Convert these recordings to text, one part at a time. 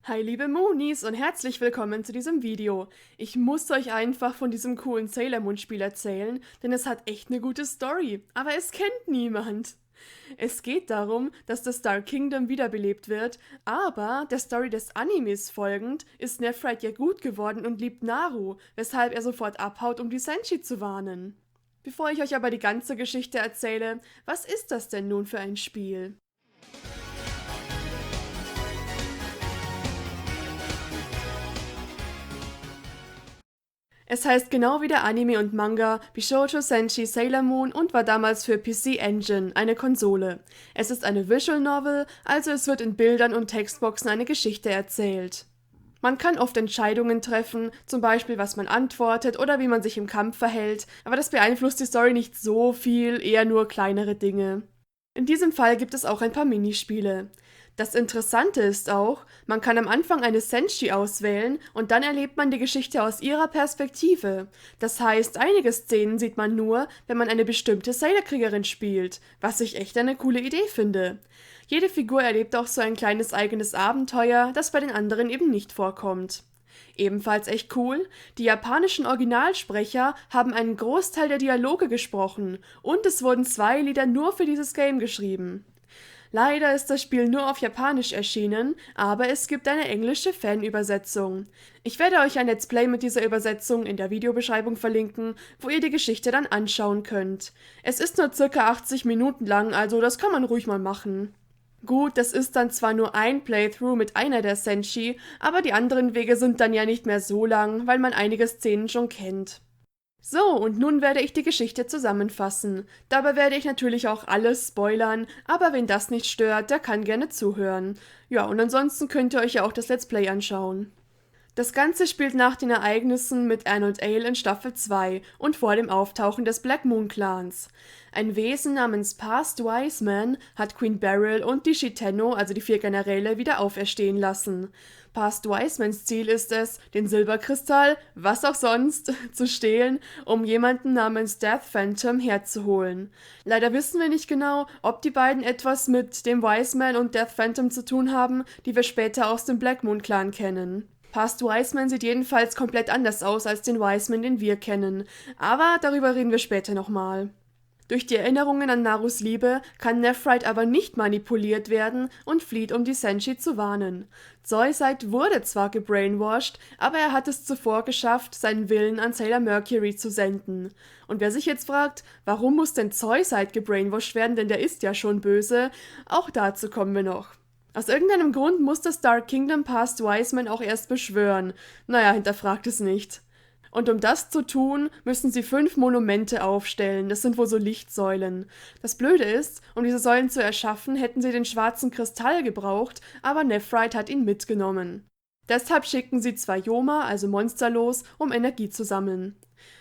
Hi liebe Moonies und herzlich willkommen zu diesem Video. Ich muss euch einfach von diesem coolen Sailor Moon Spiel erzählen, denn es hat echt eine gute Story, aber es kennt niemand. Es geht darum, dass das Star Kingdom wiederbelebt wird, aber der Story des Animes folgend ist Nephrite ja gut geworden und liebt Naru, weshalb er sofort abhaut, um die Senshi zu warnen. Bevor ich euch aber die ganze Geschichte erzähle, was ist das denn nun für ein Spiel? Es heißt genau wie der Anime und Manga Bishoujo Senshi Sailor Moon und war damals für PC Engine, eine Konsole. Es ist eine Visual Novel, also es wird in Bildern und Textboxen eine Geschichte erzählt. Man kann oft Entscheidungen treffen, zum Beispiel was man antwortet oder wie man sich im Kampf verhält, aber das beeinflusst die Story nicht so viel, eher nur kleinere Dinge. In diesem Fall gibt es auch ein paar Minispiele. Das Interessante ist auch, man kann am Anfang eine Senshi auswählen und dann erlebt man die Geschichte aus ihrer Perspektive. Das heißt, einige Szenen sieht man nur, wenn man eine bestimmte Sailor-Kriegerin spielt, was ich echt eine coole Idee finde. Jede Figur erlebt auch so ein kleines eigenes Abenteuer, das bei den anderen eben nicht vorkommt. Ebenfalls echt cool, die japanischen Originalsprecher haben einen Großteil der Dialoge gesprochen und es wurden 2 Lieder nur für dieses Game geschrieben. Leider ist das Spiel nur auf Japanisch erschienen, aber es gibt eine englische Fanübersetzung. Ich werde euch ein Let's Play mit dieser Übersetzung in der Videobeschreibung verlinken, wo ihr die Geschichte dann anschauen könnt. Es ist nur ca. 80 Minuten lang, also das kann man ruhig mal machen. Gut, das ist dann zwar nur ein Playthrough mit einer der Senshi, aber die anderen Wege sind dann ja nicht mehr so lang, weil man einige Szenen schon kennt. So, und nun werde ich die Geschichte zusammenfassen. Dabei werde ich natürlich auch alles spoilern, aber wen das nicht stört, der kann gerne zuhören. Ja, und ansonsten könnt ihr euch ja auch das Let's Play anschauen. Das Ganze spielt nach den Ereignissen mit Anne und Ale in Staffel 2 und vor dem Auftauchen des Black Moon Clans. Ein Wesen namens Past Wise Man hat Queen Beryl und die Shitenno, also die 4 Generäle, wieder auferstehen lassen. Past Wise Mans Ziel ist es, den Silberkristall, was auch sonst, zu stehlen, um jemanden namens Death Phantom herzuholen. Leider wissen wir nicht genau, ob die beiden etwas mit dem Wise Man und Death Phantom zu tun haben, die wir später aus dem Black Moon Clan kennen. Past Wiseman sieht jedenfalls komplett anders aus als den Wiseman, den wir kennen, aber darüber reden wir später nochmal. Durch die Erinnerungen an Narus Liebe kann Nephrite aber nicht manipuliert werden und flieht, um die Senshi zu warnen. Zoisite wurde zwar gebrainwashed, aber er hat es zuvor geschafft, seinen Willen an Sailor Mercury zu senden. Und wer sich jetzt fragt, warum muss denn Zoisite gebrainwashed werden, denn der ist ja schon böse, auch dazu kommen wir noch. Aus irgendeinem Grund muss das Dark Kingdom Past Wiseman auch erst beschwören. Naja, hinterfragt es nicht. Und um das zu tun, müssen sie 5 Monumente aufstellen, das sind wohl so Lichtsäulen. Das Blöde ist, um diese Säulen zu erschaffen, hätten sie den schwarzen Kristall gebraucht, aber Nephrite hat ihn mitgenommen. Deshalb schicken sie 2 Yoma, also Monster, los, um Energie zu sammeln.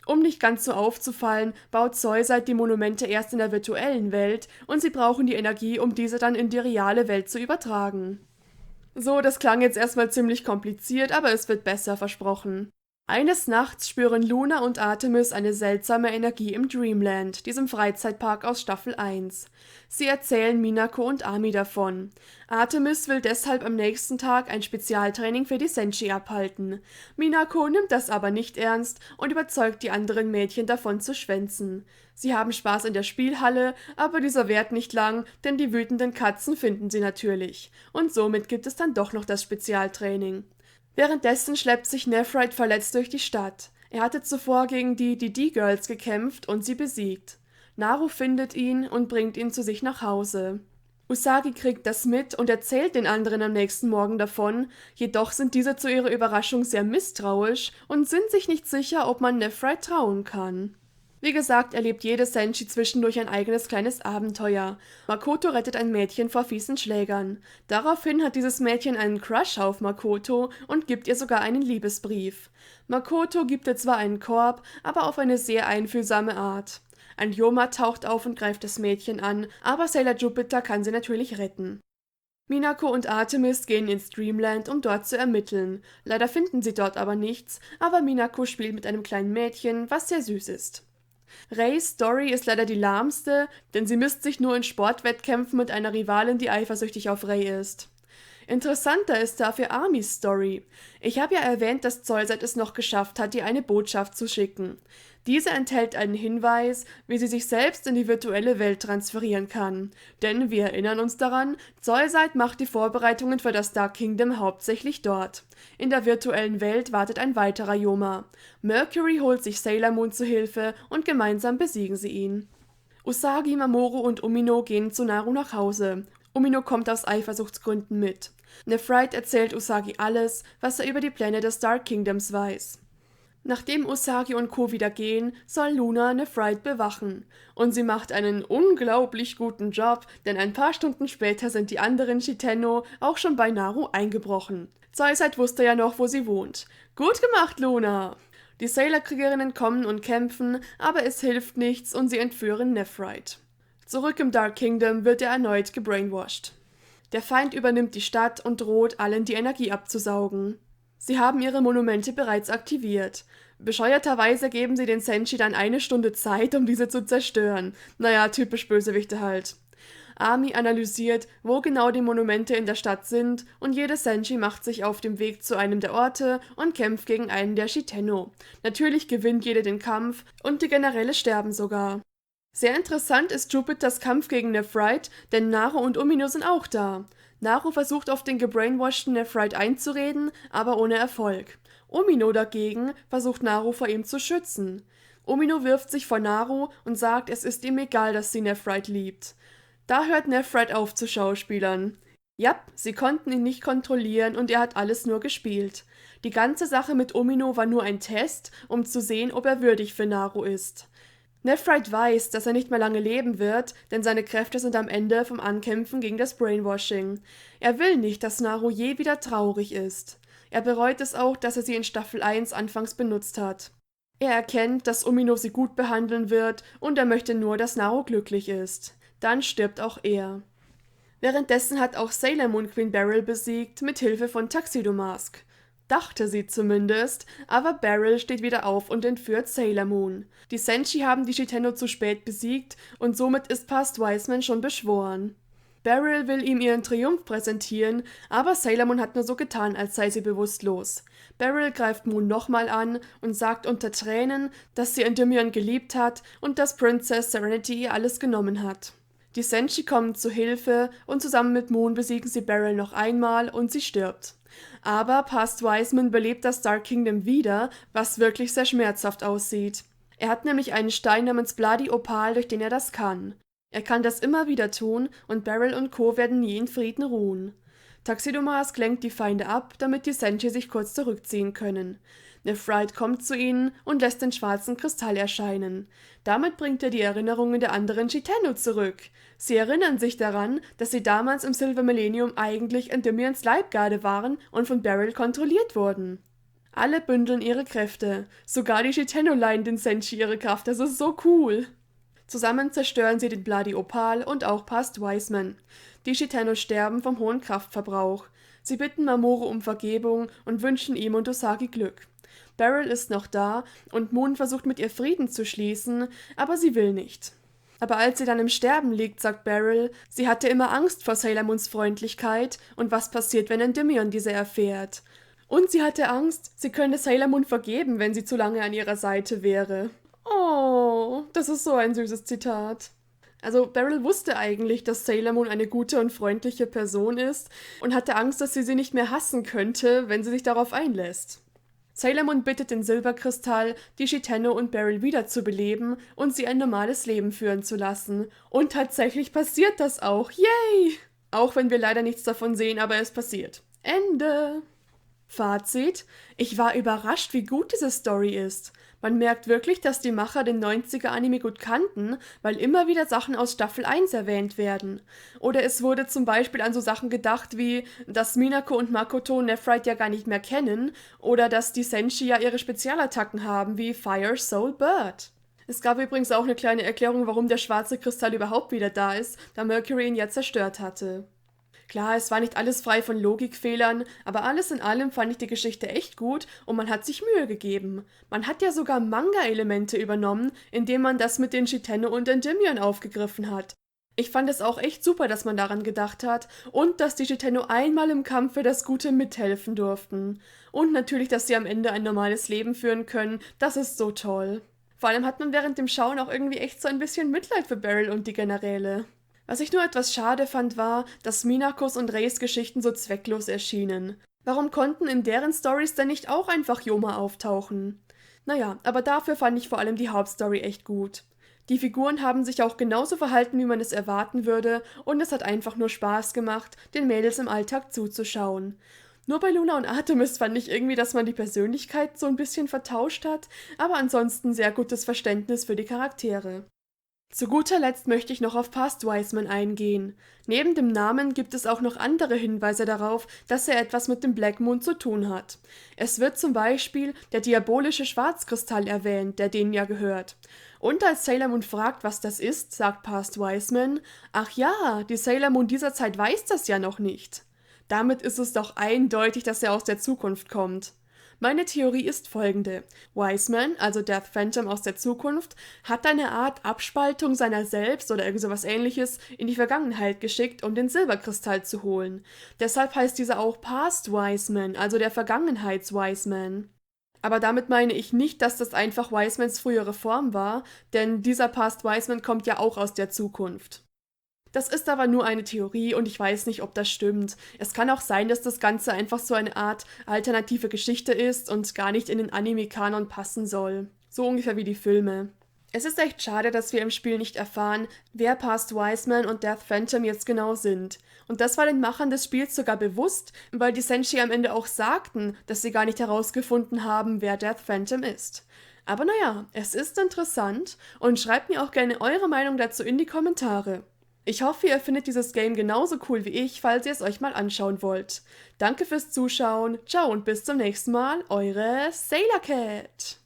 Um nicht ganz so aufzufallen, baut Zoisite die Monumente erst in der virtuellen Welt und sie brauchen die Energie, um diese dann in die reale Welt zu übertragen. So, das klang jetzt erstmal ziemlich kompliziert, aber es wird besser, versprochen. Eines Nachts spüren Luna und Artemis eine seltsame Energie im Dreamland, diesem Freizeitpark aus Staffel 1. Sie erzählen Minako und Ami davon. Artemis will deshalb am nächsten Tag ein Spezialtraining für die Senshi abhalten. Minako nimmt das aber nicht ernst und überzeugt die anderen Mädchen davon zu schwänzen. Sie haben Spaß in der Spielhalle, aber dieser währt nicht lang, denn die wütenden Katzen finden sie natürlich. Und somit gibt es dann doch noch das Spezialtraining. Währenddessen schleppt sich Nephrite verletzt durch die Stadt. Er hatte zuvor gegen die DD-Girls gekämpft und sie besiegt. Naru findet ihn und bringt ihn zu sich nach Hause. Usagi kriegt das mit und erzählt den anderen am nächsten Morgen davon, jedoch sind diese zu ihrer Überraschung sehr misstrauisch und sind sich nicht sicher, ob man Nephrite trauen kann. Wie gesagt, erlebt jede Senshi zwischendurch ein eigenes kleines Abenteuer. Makoto rettet ein Mädchen vor fiesen Schlägern. Daraufhin hat dieses Mädchen einen Crush auf Makoto und gibt ihr sogar einen Liebesbrief. Makoto gibt ihr zwar einen Korb, aber auf eine sehr einfühlsame Art. Ein Yoma taucht auf und greift das Mädchen an, aber Sailor Jupiter kann sie natürlich retten. Minako und Artemis gehen ins Dreamland, um dort zu ermitteln. Leider finden sie dort aber nichts, aber Minako spielt mit einem kleinen Mädchen, was sehr süß ist. Reis Story ist leider die lahmste, denn sie misst sich nur in Sportwettkämpfen mit einer Rivalin, die eifersüchtig auf Rei ist. Interessanter ist dafür Armys Story. Ich habe ja erwähnt, dass Zollseit es noch geschafft hat, ihr eine Botschaft zu schicken. Diese enthält einen Hinweis, wie sie sich selbst in die virtuelle Welt transferieren kann. Denn wir erinnern uns daran, Zollseit macht die Vorbereitungen für das Dark Kingdom hauptsächlich dort. In der virtuellen Welt wartet ein weiterer Yoma. Mercury holt sich Sailor Moon zu Hilfe und gemeinsam besiegen sie ihn. Usagi, Mamoru und Umino gehen zu Naru nach Hause. Umino kommt aus Eifersuchtsgründen mit. Nephrite erzählt Usagi alles, was er über die Pläne des Dark Kingdoms weiß. Nachdem Usagi und Co. wieder gehen, soll Luna Nephrite bewachen. Und sie macht einen unglaublich guten Job, denn ein paar Stunden später sind die anderen Shitenno auch schon bei Naru eingebrochen. Zollseit wusste ja noch, wo sie wohnt. Gut gemacht, Luna! Die Sailor-Kriegerinnen kommen und kämpfen, aber es hilft nichts und sie entführen Nephrite. Zurück im Dark Kingdom wird er erneut gebrainwashed. Der Feind übernimmt die Stadt und droht, allen die Energie abzusaugen. Sie haben ihre Monumente bereits aktiviert. Bescheuerterweise geben sie den Senshi dann 1 Stunde Zeit, um diese zu zerstören. Naja, typisch Bösewichte halt. Ami analysiert, wo genau die Monumente in der Stadt sind und jede Senshi macht sich auf dem Weg zu einem der Orte und kämpft gegen einen der Shitenno. Natürlich gewinnt jede den Kampf und die Generäle sterben sogar. Sehr interessant ist Jupiters Kampf gegen Nephrite, denn Naru und Umino sind auch da. Naru versucht auf den gebrainwashten Nephrite einzureden, aber ohne Erfolg. Umino dagegen versucht Naru vor ihm zu schützen. Umino wirft sich vor Naru und sagt, es ist ihm egal, dass sie Nephrite liebt. Da hört Nephrite auf zu schauspielern. Jap, sie konnten ihn nicht kontrollieren und er hat alles nur gespielt. Die ganze Sache mit Umino war nur ein Test, um zu sehen, ob er würdig für Naru ist. Nephrite weiß, dass er nicht mehr lange leben wird, denn seine Kräfte sind am Ende vom Ankämpfen gegen das Brainwashing. Er will nicht, dass Naru je wieder traurig ist. Er bereut es auch, dass er sie in Staffel 1 anfangs benutzt hat. Er erkennt, dass Umino sie gut behandeln wird und er möchte nur, dass Naru glücklich ist. Dann stirbt auch er. Währenddessen hat auch Sailor Moon Queen Beryl besiegt, mit Hilfe von Tuxedo Mask. Dachte sie zumindest, aber Beryl steht wieder auf und entführt Sailor Moon. Die Senshi haben die Shitenno zu spät besiegt und somit ist Past Wiseman schon beschworen. Beryl will ihm ihren Triumph präsentieren, aber Sailor Moon hat nur so getan, als sei sie bewusstlos. Beryl greift Moon nochmal an und sagt unter Tränen, dass sie Endymion geliebt hat und dass Princess Serenity ihr alles genommen hat. Die Senshi kommen zu Hilfe und zusammen mit Moon besiegen sie Beryl noch einmal und sie stirbt. Aber Past Wiseman belebt das Dark Kingdom wieder, was wirklich sehr schmerzhaft aussieht. Er hat nämlich einen Stein namens Bloody Opal, durch den er das kann. Er kann das immer wieder tun und Beryl und Co. werden nie in Frieden ruhen. Tuxedo Mask lenkt die Feinde ab, damit die Senshi sich kurz zurückziehen können. Nephrite kommt zu ihnen und lässt den schwarzen Kristall erscheinen. Damit bringt er die Erinnerungen der anderen Shitenno zurück. Sie erinnern sich daran, dass sie damals im Silver Millennium eigentlich Endymions Leibgarde waren und von Beryl kontrolliert wurden. Alle bündeln ihre Kräfte. Sogar die Shitenno leihen den Senshi ihre Kraft. Das ist so cool. Zusammen zerstören sie den Bloody Opal und auch Past Wiseman. Die Shitenno sterben vom hohen Kraftverbrauch. Sie bitten Mamoru um Vergebung und wünschen ihm und Usagi Glück. Beryl ist noch da und Moon versucht mit ihr Frieden zu schließen, aber sie will nicht. Aber als sie dann im Sterben liegt, sagt Beryl, sie hatte immer Angst vor Sailor Moons Freundlichkeit und was passiert, wenn Endymion diese erfährt. Und sie hatte Angst, sie könne Sailor Moon vergeben, wenn sie zu lange an ihrer Seite wäre. Oh, das ist so ein süßes Zitat. Also Beryl wusste eigentlich, dass Sailor Moon eine gute und freundliche Person ist und hatte Angst, dass sie nicht mehr hassen könnte, wenn sie sich darauf einlässt. Sailor Moon bittet den Silberkristall, die Shitenno und Beryl wiederzubeleben und sie ein normales Leben führen zu lassen. Und tatsächlich passiert das auch. Yay! Auch wenn wir leider nichts davon sehen, aber es passiert. Ende. Fazit: Ich war überrascht, wie gut diese Story ist. Man merkt wirklich, dass die Macher den 90er-Anime gut kannten, weil immer wieder Sachen aus Staffel 1 erwähnt werden. Oder es wurde zum Beispiel an so Sachen gedacht wie, dass Minako und Makoto Nephrite ja gar nicht mehr kennen oder dass die Senshi ja ihre Spezialattacken haben wie Fire, Soul, Bird. Es gab übrigens auch eine kleine Erklärung, warum der schwarze Kristall überhaupt wieder da ist, da Mercury ihn ja zerstört hatte. Klar, es war nicht alles frei von Logikfehlern, aber alles in allem fand ich die Geschichte echt gut und man hat sich Mühe gegeben. Man hat ja sogar Manga-Elemente übernommen, indem man das mit den Shitenno und Endymion aufgegriffen hat. Ich fand es auch echt super, dass man daran gedacht hat und dass die Jiten nur einmal im Kampf für das Gute mithelfen durften. Und natürlich, dass sie am Ende ein normales Leben führen können, das ist so toll. Vor allem hat man während dem Schauen auch irgendwie echt so ein bisschen Mitleid für Beryl und die Generäle. Was ich nur etwas schade fand, war, dass Minakos und Reis Geschichten so zwecklos erschienen. Warum konnten in deren Stories denn nicht auch einfach Yoma auftauchen? Naja, aber dafür fand ich vor allem die Hauptstory echt gut. Die Figuren haben sich auch genauso verhalten, wie man es erwarten würde, und es hat einfach nur Spaß gemacht, den Mädels im Alltag zuzuschauen. Nur bei Luna und Artemis fand ich irgendwie, dass man die Persönlichkeit so ein bisschen vertauscht hat, aber ansonsten sehr gutes Verständnis für die Charaktere. Zu guter Letzt möchte ich noch auf Past Wiseman eingehen. Neben dem Namen gibt es auch noch andere Hinweise darauf, dass er etwas mit dem Black Moon zu tun hat. Es wird zum Beispiel der diabolische Schwarzkristall erwähnt, der denen ja gehört. Und als Sailor Moon fragt, was das ist, sagt Past Wiseman, ach ja, die Sailor Moon dieser Zeit weiß das ja noch nicht. Damit ist es doch eindeutig, dass er aus der Zukunft kommt. Meine Theorie ist folgende. Wiseman, also Death Phantom aus der Zukunft, hat eine Art Abspaltung seiner selbst oder irgend sowas ähnliches in die Vergangenheit geschickt, um den Silberkristall zu holen. Deshalb heißt dieser auch Past Wiseman, also der Vergangenheits-Wiseman. Aber damit meine ich nicht, dass das einfach Wisemans frühere Form war, denn dieser Past Wiseman kommt ja auch aus der Zukunft. Das ist aber nur eine Theorie und ich weiß nicht, ob das stimmt. Es kann auch sein, dass das Ganze einfach so eine Art alternative Geschichte ist und gar nicht in den Anime-Kanon passen soll. So ungefähr wie die Filme. Es ist echt schade, dass wir im Spiel nicht erfahren, wer Past Wiseman und Death Phantom jetzt genau sind. Und das war den Machern des Spiels sogar bewusst, weil die Senshi am Ende auch sagten, dass sie gar nicht herausgefunden haben, wer Death Phantom ist. Aber naja, es ist interessant und schreibt mir auch gerne eure Meinung dazu in die Kommentare. Ich hoffe, ihr findet dieses Game genauso cool wie ich, falls ihr es euch mal anschauen wollt. Danke fürs Zuschauen, ciao und bis zum nächsten Mal, eure Sailor Cat!